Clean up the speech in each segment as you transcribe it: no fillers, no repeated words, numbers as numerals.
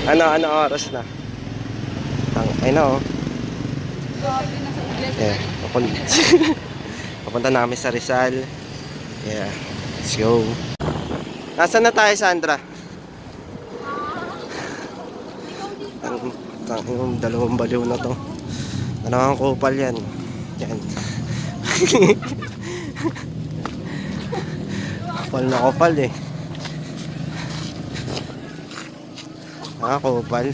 Ano oras na? Ay na oh. Yeah, papunta namin sa Rizal. Yeah, let's go. Nasaan na tayo, Sandra? Yung dalawang baliw na to. Dalawang kupal yan. Yan. Kupal na kupal eh. Kupal.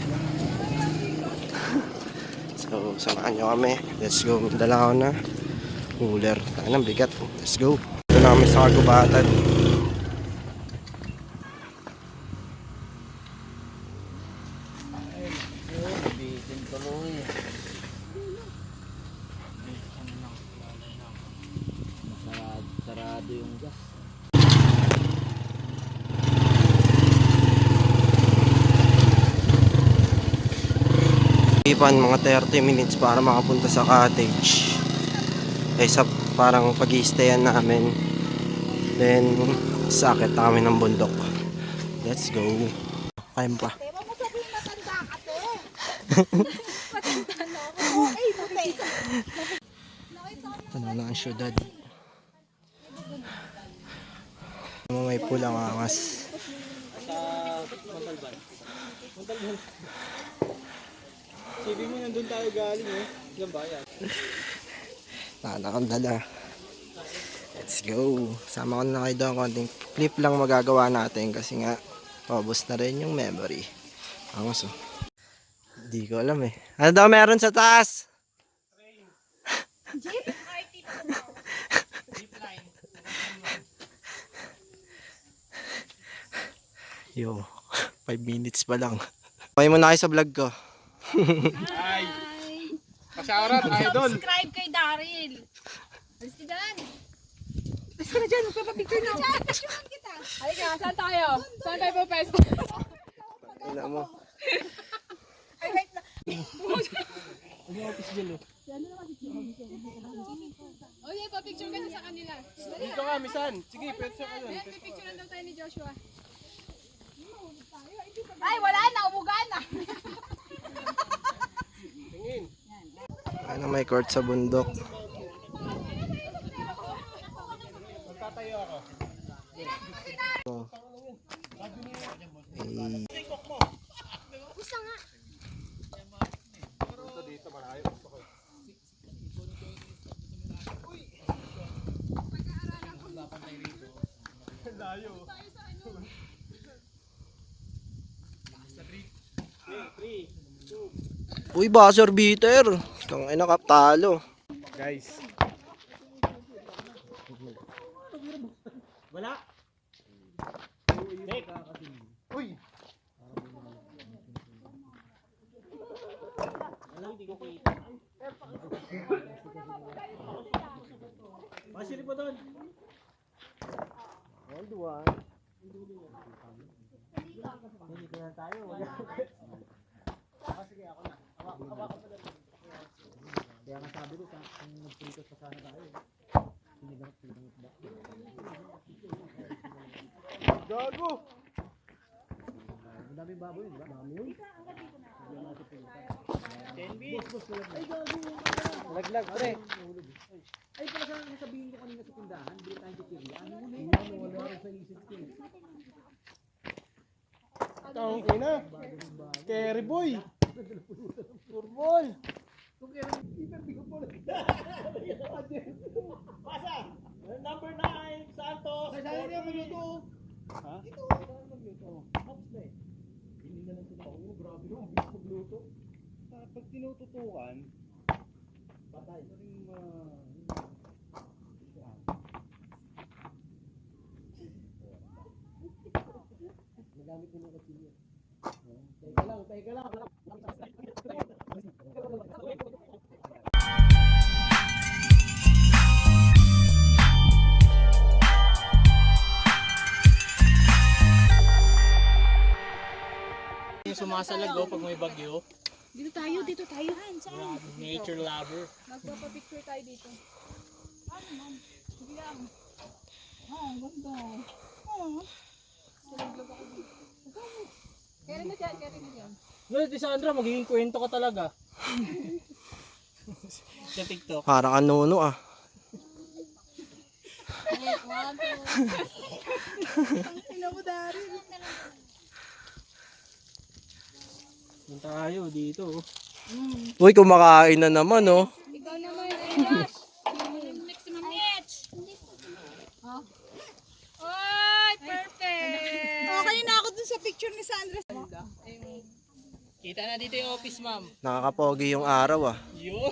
So, samahan nyo kami. Let's go. Dala ko na cooler. Tayo ng bigat. Let's go. Ito na kami sa kagubatan. Sarado yung gas. Ipan mga 30 minutes para makapunta sa cottage. Sa parang pag-i-stayan namin. Then sakit kami ng bundok. Let's go. Kain pa. Ito na ang syudad. May pulang angas. Sabi mo nandun tayo galing eh. Diyan ba yan? Nakakang dala. Let's go. Sama ko na kayo doon. Konting flip lang magagawa natin kasi nga paubos na rin yung memory. Angas oh. Hindi ko alam eh. Ano daw meron sa taas? Yo, 5 minutes pa lang. Okay mo na kayo sa vlog ko. Hi! Pasyarat, idol! Subscribe kay Daryl. Alis ka dyan. Alis ka na dyan. Magpapapicture na dyan. Picturean kita. Halika, saan tayo? Saan tayo po pwesto? Ina mo. Ay, wait na. O yeah, pa-picture ka na sa kanila. Dito ka, misan. Sige, pwede sa kayo. Ayan, picture lang daw tayo ni Joshua. Ay, wala na. Umuga na. Tingin. Ano may court sa bundok. Magtatayo ako. Oh. Dito, malayo. Gusto ko. Layo. Uy, buzzer beater. Kung ina kaptalo. Guys. Wala. Uy. Hindi ko kita. Masili pa doon. Hold on. Hindi ko na tayo. Sige, ako na. Hawakan mo lang. Kaya nga sabi ko, kung nagpulito pa sana tayo. Sinigang ba? Gago! Ang daming baboy yun, ba? Dami yun? 10 bits. Laglag, pre. Ay, pala sana nasabihin ko kanina sa tindahan, hindi tayo chichirya. Ano mo na yun? Wala rin sa isip ko. Ang ina. Carry boy. Turbol. Pasa. Number 9, Santos. Dahil niya magluto. Ha? Ito, magluto. Hops na eh. Hindi na lang sila. Oh, grabe no. Bilis magluto. Pag tinututukan, patay. Nagamit mo ng kutsilyo. Teka lang. Yung sumasalago pag may bagyo. Dito tayo. Saan? Nature lover. Magpapapicture tayo dito. Sige lang. Ganda. Kaya na dyan, kaya na dyan. Well, di Sandra, magiging kwento ka talaga. Sa TikTok. Parang anuno ah. Doon tayo dito. Uy, kumakain na naman oh. Ikaw naman, Josh. Maximum hits. Oy, perfect. Okay na ako dun sa picture ni Sandra. Kita na dito yung office, ma'am. Nakakapogi yung araw ah. Yun.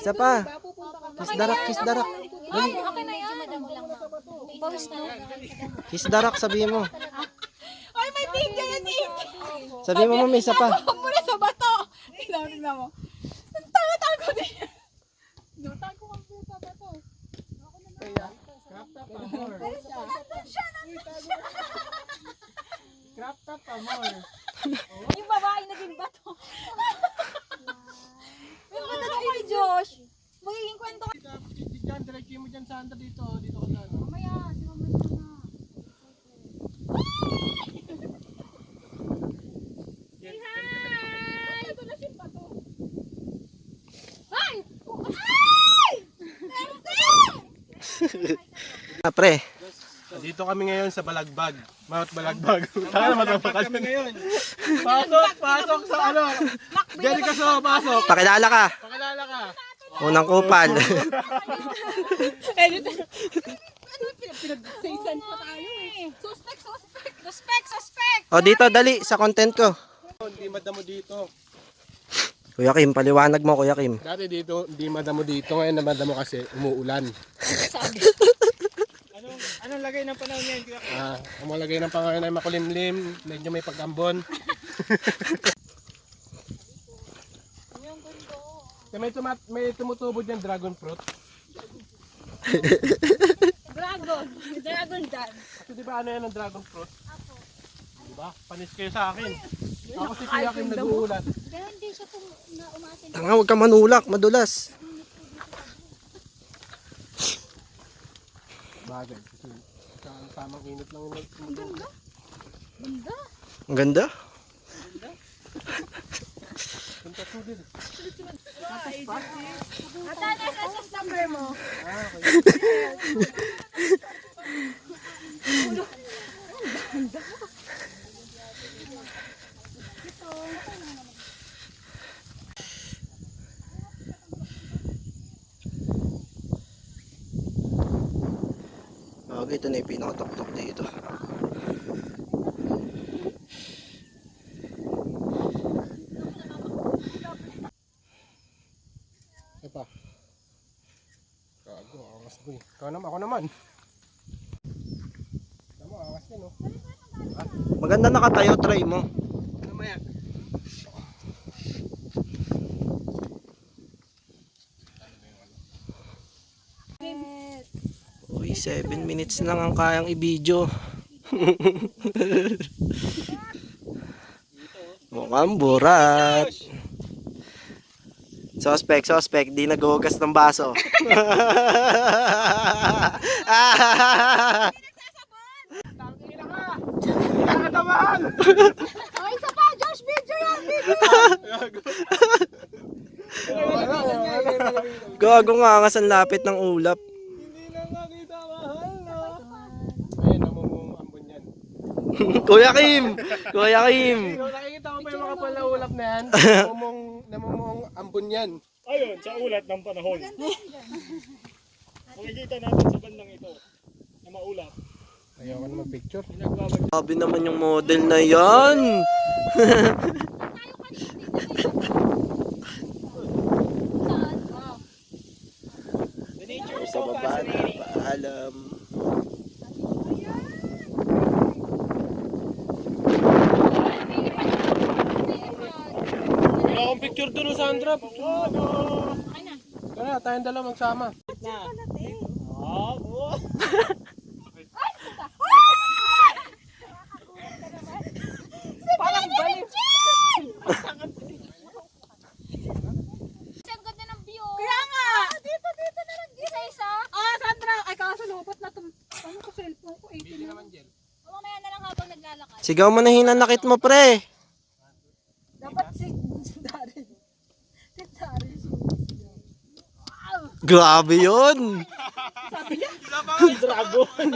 Isa pa. Kiss darak. Ay, okay na yan. Pawis na. Kiss darak, sabihin mo. Ay, may tingga yan eh. Sabihin mo, mami, isa pa. Huwag mo na sa bato. Tingnan mo. Ang tago din. Tago ka mo sa bato. Crop top pa more. Yung babae naging bato. Yung bato kay Josh. Magiging kwento ka. Diyan, diretso mo dyan, Sandra, dito. Dito ka na. Mamaya, si mamaya na. Hi! Ito na si bato. Ay! Ay! Ah, pre. Dito kami ngayon sa Balagbag. Mount Balagbag. Tayo matapakal kami ngayon. Pasok sa ano. Jericho, pasok. Pakilala ka. Pakilala ka. Unang kupal. Pinag-saysan pa tayo eh. Suspect! O dito, dali, sa content ko. Hindi madamo dito. Kuya Kim, paliwanag mo, Kuya Kim. Dati dito, hindi madamo dito. Ngayon na madamo kasi umuulan. Anong lagay ng panahon yan? Ang mga lagay ng pangalan ay makulimlim. Medyo may pag-ambon. May tumutubo dyan dragon fruit. Dragon Dan. Kasi di ba ano yan ang dragon fruit? Diba? Panis kayo sa akin. Ako si Kuya Kim nag-uulat. Kaya hindi siya umatin. Tanga, huwag ka manulak, madulas. Bagay. Kasi tamang init lang yung tumutubo. Ang ganda. Punta ko din. Atan, SSS number mo. Okay, ito na yung pinakatok-tok dito. Epa. Gago, angas ko eh. Ako naman. Tama, angas yan oh. Maganda nakatayo, try mo. Ano maya? Uy, 7 minutes lang ang kayang i-video. Mukhang burat. Suspect, di naghuhugas ng baso. Nakatamaan! Ay, isa pa, Josh, video yan. Gago nga, angas ang lapit ng ulap. Hindi na nakita mahal na. Ayun, namumong ambon yan. Kuya Kim! Kuya Kim! Nakikita mo ba yung mga palaulap na yan? Namumong ambon yan. Ayun, sa ulat ng panahon. Makikita natin sa bandang ito na maulap. Ayaw ka na mag-picture. Sabi naman yung model na yan. The nature is Sa so baba na, fascinating. paalam. Wala akong picture doon, Sandra. Tara, tayong dalawa magsama. Parang baliw. Ang ganda ng view. Kaya nga. Dito na lang. Isa-isa. Ah, Sandra. Sigaw mo na hinanakit mo, pre. Dapat si Daryl. Si Daryl. Grabe yun. Dragon.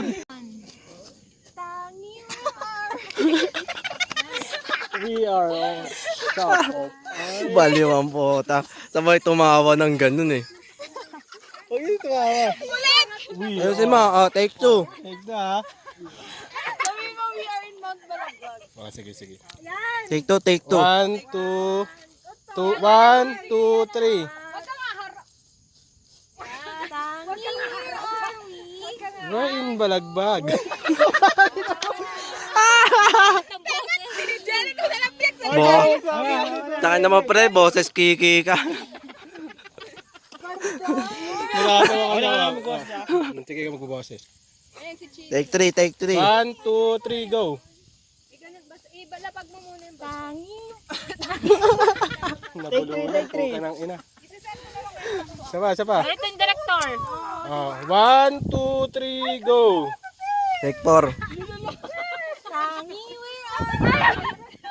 Tangi mo are. We are all top of. Baliw ang puta. Sabay tumawa ng ganun eh. Huwag yung tumawa. We Ayun si Ma, take 2. Take na ha. Sabi mo, we are in Mount Balagbag. Oh, sige, sige. Take 2, take 2. 1, 2, 1, 2, 3. Huwag ka nga harap. Tangi mo are. We're in Balagbag. Si Jericho na lang piyak sa Bo. Taka naman pre, boses kiki ka. Nagkatawa ka na. Sige ka magbuboses. Ayan si Chi. Take 3, take 3. 1, 2, 3, go. Ibalapag mo muna yung tangi. Nabulungan po ka ng ina. Isa pa. Ito yung director. 1, 2, 3, go. Take 4. Tangi, we are.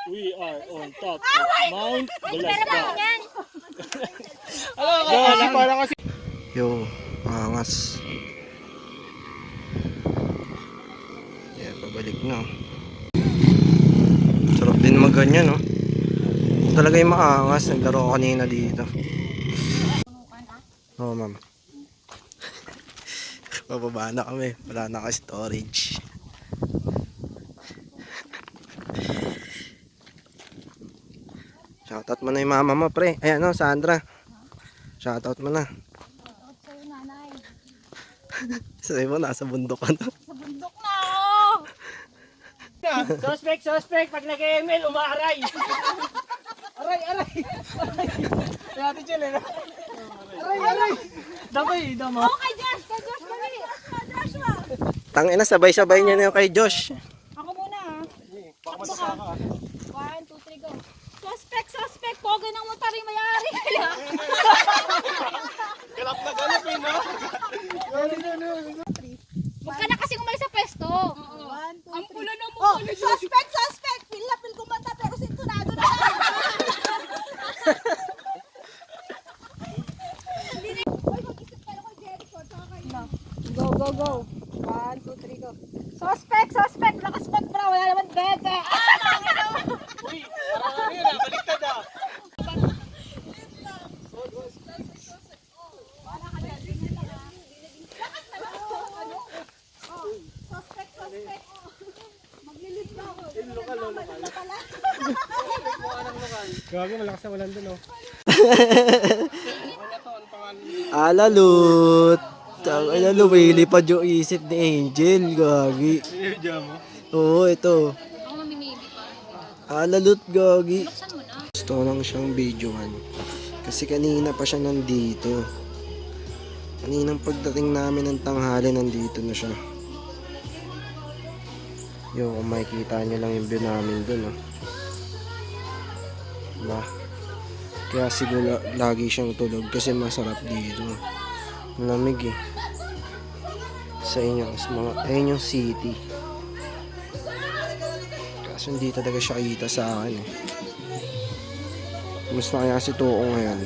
We are on top of Mount Balagbag. Gagi para kasi. Yo, angas. Yeah, pabalik na. Sarap din magganyan, no? Talaga yung maangas. Naglaro ako kanina dito. Oo, ma'am. Pababa na kami. Wala na ka-storage. Shoutout mo na yung mama mo, pre. Ayan, no, Sandra. Shoutout mo na. Sa'yo, nanay. Sabi mo, nasa bundok ka na. Sa bundok na, oh. Suspect, pag nag-email, umaaray. Aray. Kaya ate Chel, eh. Aray. Damo. Oh, kay Josh kami. Joshua. Tangina, sabay-sabay niya na yung kay Josh. Ako muna, ha. Baka masaka ka. 1, 2, 3, go. Suspect. Pogo ng motor yung mayari. Galap na galap eh, no? Huwag ka na kasi umalis sa pwesto. 1, 2, 3. Ang pula na mo. Oh, suspect. Pilapil kumanta pero sintunado na. Go. 1, 2, 3, go. Suspect. Lakas mag-bra. Wala naman bebe. Uy, parang ano yun ah, baliktad ah. Suspect. Maglilid na ako. Gagi, malakas na walan dun oh. Alalut. Tangina, lumilipad yung isip ni Angel. Gagi. Sinidya mo? Oo, ito. Ako mamimili pa. Alalut, gagi. Buksan mo na. Gusto ko lang siyang videohan. Kasi kanina pa siya nandito. Kaninang pagdating namin ng tanghali, nandito na siya. Yo, kung makikita niyo lang yung view namin dun, oh. Diba? Kaya siguro lagi siyang tulog kasi masarap dito. Malamig eh. Sa inyo, ayun yung city. Kaso hindi talaga siya kita sa akin eh. Kumusta kaya si Tuong ngayon?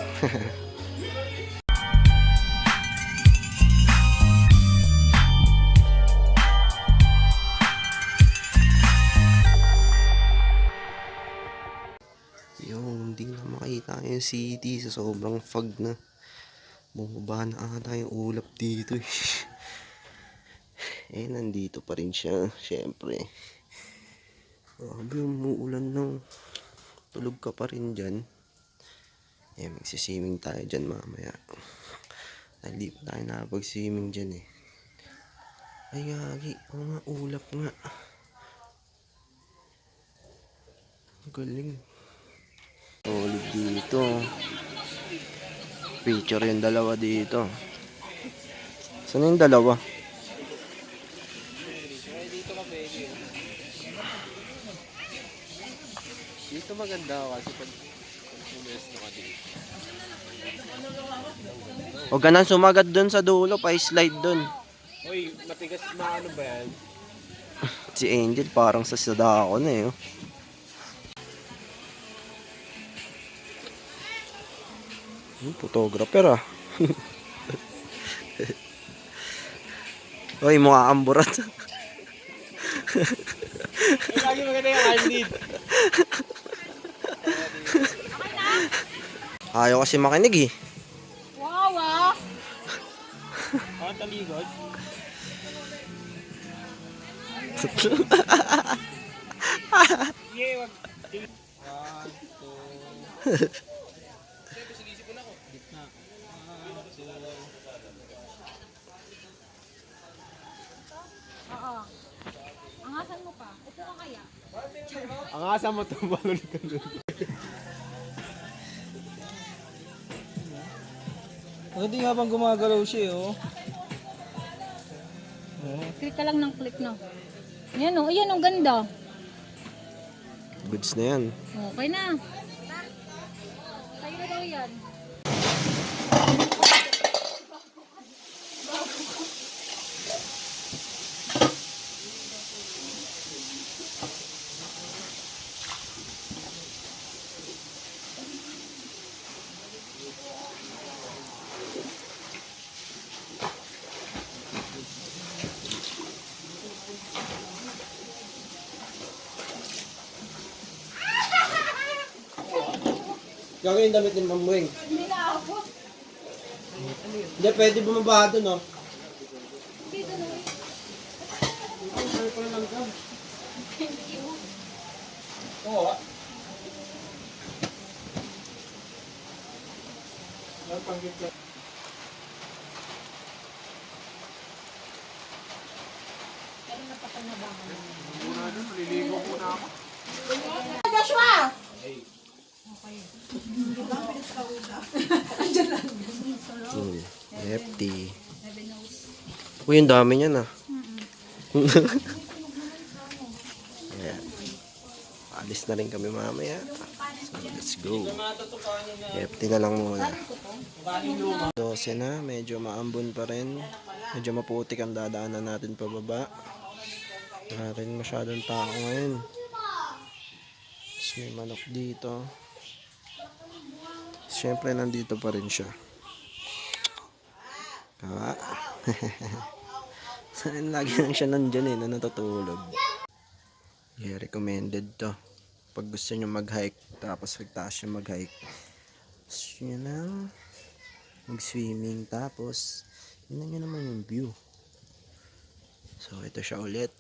Yung hindi na makita yung city sa sobrang fog na. Bumaba na ata yung ulap dito eh. Eh, nandito pa rin siya, syempre. Grabe, umuulan no. Tulog ka pa rin dyan. Eh, magsiswimming tayo dyan mamaya. Dahil di pa tayo nakapag-swimming dyan eh. Ay, gagi. Oo nga, ulap nga. Galing. Solid dito. Picture yung dalawa dito. Saan yung dalawa? Dito maganda ako kasi pag umesto ka dito. Huwag ka nang sumagat dun sa dulo, pa-slide dun. Uy, matigas na ano ba yan? Si Angel parang sa sadako na eh. Oh. Photographer ah. Uy, mukha kang burat. Lagi maganda yung candid. Ayaw kasi makinig eh. Wow, ah. Ang taligod. Yeah, wag. One, two. Oo. Angasan mo pa. Upo ka kaya. Ang asa mo tumalon ka doon. Hindi habang gumagalaw siya, oh. Click ka lang ng click na. Ayan o, ayan o, ganda. Goods na yan. Okay na. Tayo na daw yan. Gagawin yung damit ni Mamueng. Hindi na ako. Hindi, pwede bumaba doon oh. Dito na. Oo. Joshua! Hefty. Uy, ang dami niyan ah. Ayan. Alis na rin kami mamaya. So, let's go. Hefty na lang muna. 12 na, medyo maambon pa rin. Medyo maputik ang dadaanan natin pababa. Wala rin masyadong tao ngayon. Tapos may manok dito. Siyempre nandito pa rin siya. Kawa. Saan lagi lang siya nandyan eh, na natutulog. Yeah, recommended to. Pag gusto nyo mag-hike, tapos pagtaas nyo mag-hike. So, yun lang. Mag-swimming, tapos, yun na naman yung view. So, ito siya ulit.